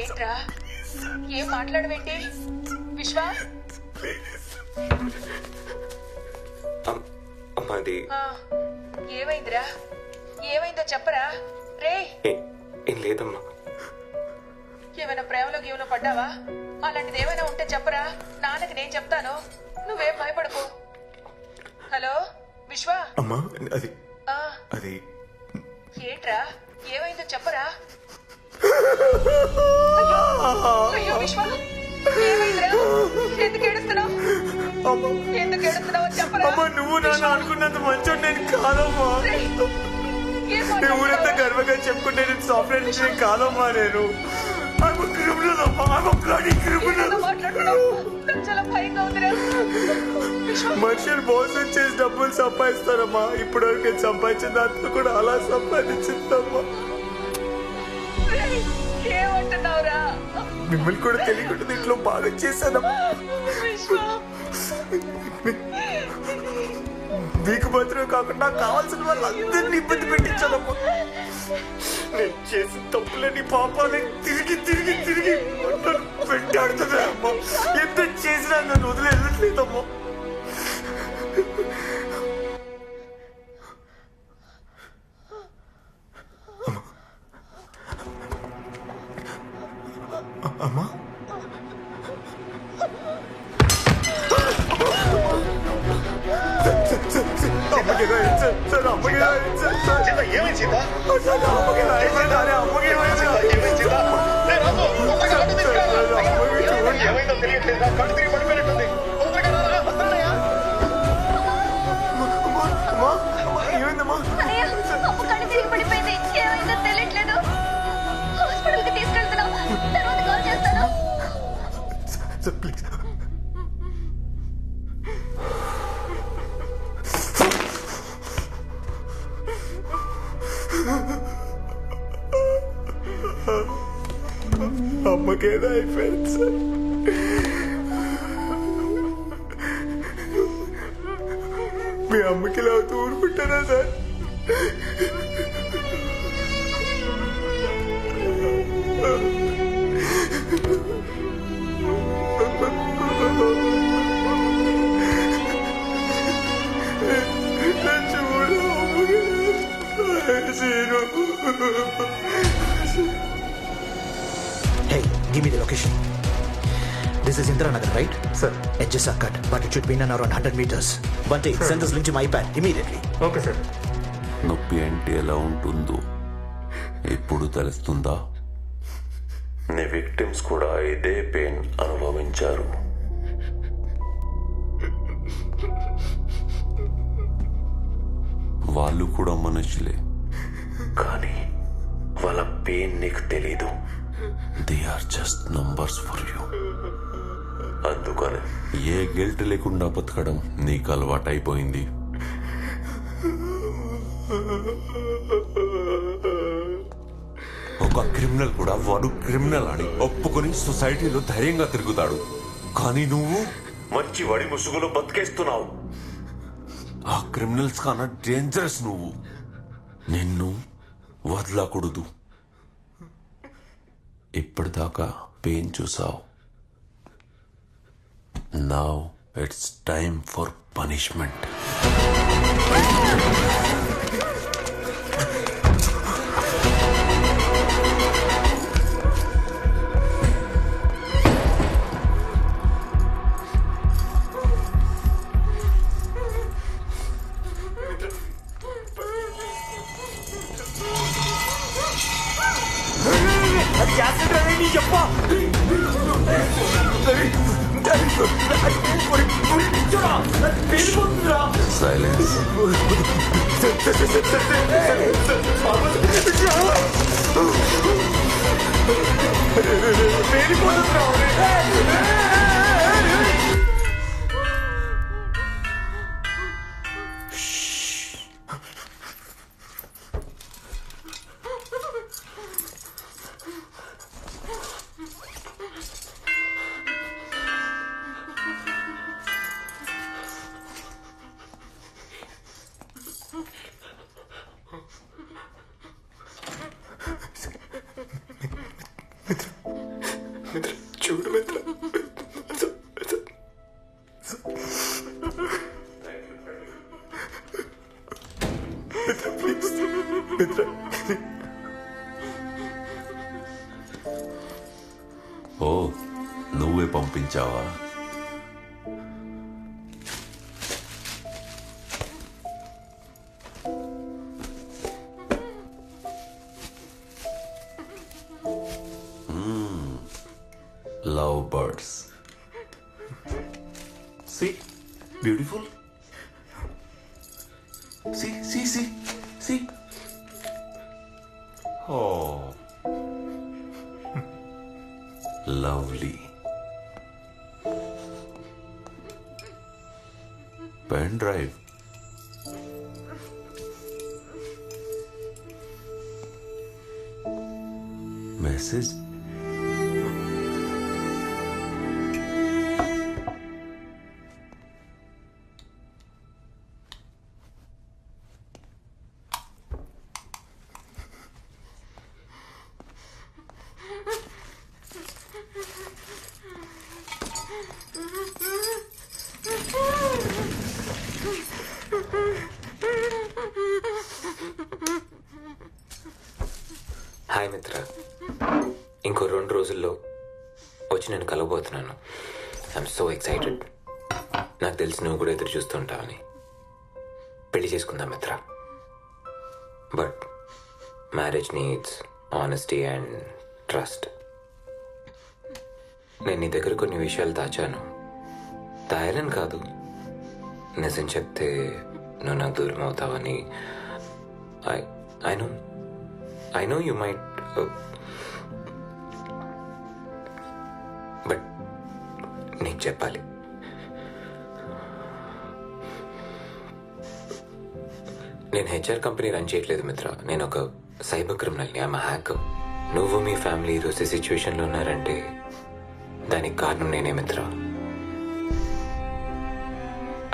ఏంట్రా ఏం మాట్లాడవేంటి విశ్వ? అమ్మాది ఏమైందిరా? ఏమైందో చెప్పరా రే. ఏం లేదమ్మా. ఏమైనా ప్రేమలో గీవలో పడ్డావా? అలాంటిది ఏమైనా ఉంటే చెప్పరా, నాన్నకి నేను చెప్తాను. నువ్వేం భయపడకు. హలో విశ్వ. అమ్మా అది అది ఏంట్రా ఏమైందో చెప్పరా? అయ్యో విశ్వ, ఏమైందిరా? ఎందుకు ఏడుస్తున్నావు? ఎందుకు ఏడుస్తున్నావు చెప్పరా? నువ్వు నన్ను అనుకున్నంత మంచోడు నేను కాదమ్మా. ఊరంతా గర్వంగా చెప్పుకుంటే నేను సాఫ్ట్వేర్ ఇంజనీర్ కాదమ్మా. నేను మనుషులు మోసం చేసి డబ్బులు సంపాదిస్తారమ్మా. ఇప్పటి వరకు నేను సంపాదించిన దాంట్లో కూడా అలా సంపాదించిందమ్మా. ఏమంటున్నావురా? మిమ్మల్ని కూడా తెలియకుండా ఇంట్లో బాగా చేశానమ్మా. మీకు మాత్రమే కాకుండా కావాల్సిన వాళ్ళందరినీ ఇబ్బంది పెట్టించాలమ్మా. నేను చేసిన తప్పులని పాపాలని తిరిగి తిరిగి తిరిగి పెట్టాడుతున్నాయమ్మా. ఎంత చేసినా నన్ను వదిలేదమ్మా. అమ్మా ఏమైందో తెలియట్లేదా? కళ్ళు తిరిగి పడిపోయినట్టుంది. ఏమైందమ్మా? కళ్ళు తిరిగి పడిపోయింది. ఏమైందో తెలియట్లేదు. హాస్పిటల్ కి తీసుకెళ్తున్నాం. తర్వాత కాల్ చేస్తాను. ప్లీజ్ అమ్మకేదో అయిపోయింది సార్. మీ అమ్మకి ఇలా ఊరుకుంటారా సార్? చూడు Hey, give me the location. This is Indiranagar, right? Sir. Edges are cut, but it should be in and around 100 meters. Bunty, send this link to my iPad immediately. Okay sir. నొప్పి అంటే ఎలా ఉంటుందో ఇప్పుడు తెలుస్తుందా? నీ victims కూడా ఇదే pain అనుభవించారు. వాళ్ళు కూడా మనుషులే, కానీ వాళ్ళ పెయిన్ నీకు తెలీదు. They are just numbers for you. అందుకని ఏ గిల్ట్ లేకుండా బతకడం నీకు అలవాటైపోయింది. ఒక క్రిమినల్ కూడా వాడు క్రిమినల్ అని ఒప్పుకొని సొసైటీలో ధైర్యంగా తిరుగుతాడు. కానీ నువ్వు మంచి వడి ముసుగులో బతికేస్తున్నావు. ఆ క్రిమినల్స్ కన్నా డేంజరస్ నువ్వు. నిన్ను వదలకూడదు. ఇప్పటిదాకా పెయిన్ చూసావు. Now it's time for punishment. Silence. Mitra చూడు మిత్ర మిత్ర ప్లీజ్ మిత్ర ఓ నువ్వే పంపించావా? Love birds. See, beautiful. See. Oh, lovely. Pen drive. Message. Hi Mitra, ఇంకో 2 రోజుల్లో వచ్చి నేను కలవబోతున్నాను. I'm so excited. నాకు తెలిసి నువ్వు కూడా ఎదురు చూస్తుంటావని. పెళ్లి చేసుకుందాం మిత్ర. But marriage needs honesty and trust. నేను నీ దగ్గర కొన్ని విషయాలు దాచాను. దాయాలని కాదు, నిజం చెప్తే నువ్వు నాకు దూరం అవుతావని. I know you might, but నీకు చెప్పాలి. నేను హెచ్ఆర్ కంపెనీ రన్ చేయట్లేదు మిత్ర. నేను ఒక సైబర్ క్రిమినల్ని. I'm hacker. నువ్వు మీ ఫ్యామిలీ ఈరోజు సిచ్యువేషన్లో ఉన్నారంటే దానికి కారణం నేనే మిత్ర.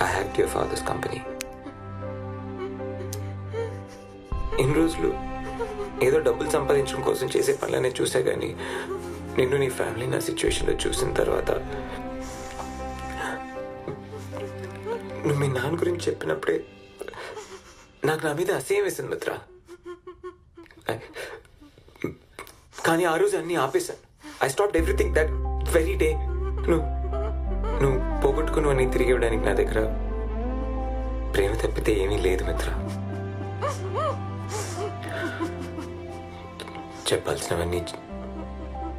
I hacked your father's company. ఇన్ని రోజులు ఏదో డబ్బులు సంపాదించడం కోసం చేసే పనులనే చూసా, కానీ నిన్ను నీ ఫ్యామిలీ నా సిచ్యువేషన్లో చూసిన తర్వాత నువ్వు మీ నాన్న గురించి చెప్పినప్పుడే నాకు నా మీద అసహ్యం వేసింది మిత్ర. కానీ ఆ రోజు అన్నీ ఆపేశాను. I stopped everything that very day. నువ్వు పోగొట్టుకుని తిరిగి ఇవ్వడానికి నా దగ్గర ప్రేమ తప్పితే ఏమీ లేదు మిత్ర. చెప్పాల్సినవన్నీ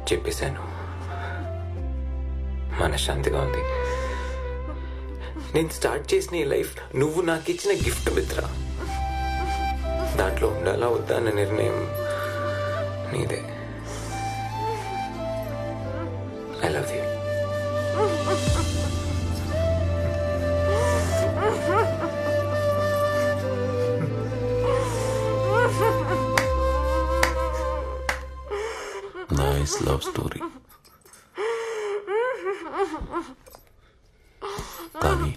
చెప్పేశాను. మనశ్శాంతిగా ఉంది. నేను స్టార్ట్ చేసిన ఈ లైఫ్ నువ్వు నాకు ఇచ్చిన గిఫ్ట్ మిత్ర. దాంట్లో ఉండాలా వద్దా అన్న నిర్ణయం నీదే. I love you. Nice love story. Kani,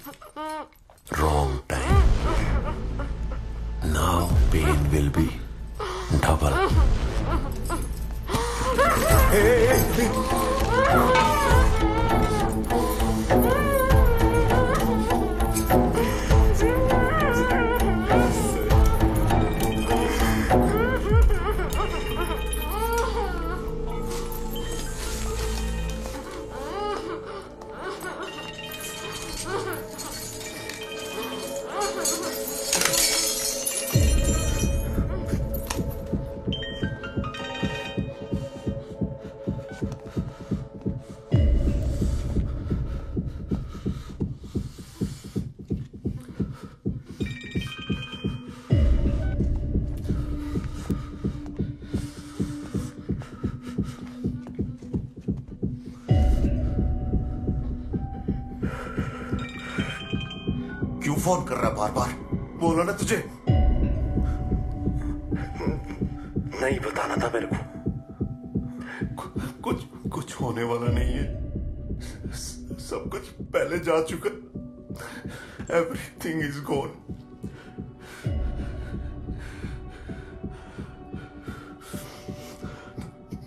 wrong time. Now pain will be double. क्यों फोन कर रहा है बार बार? बोला ना तुझे नहीं बताना था मेरे को. कुछ होने वाला नहीं है. सब कुछ पहले जा चुका. Everything is gone.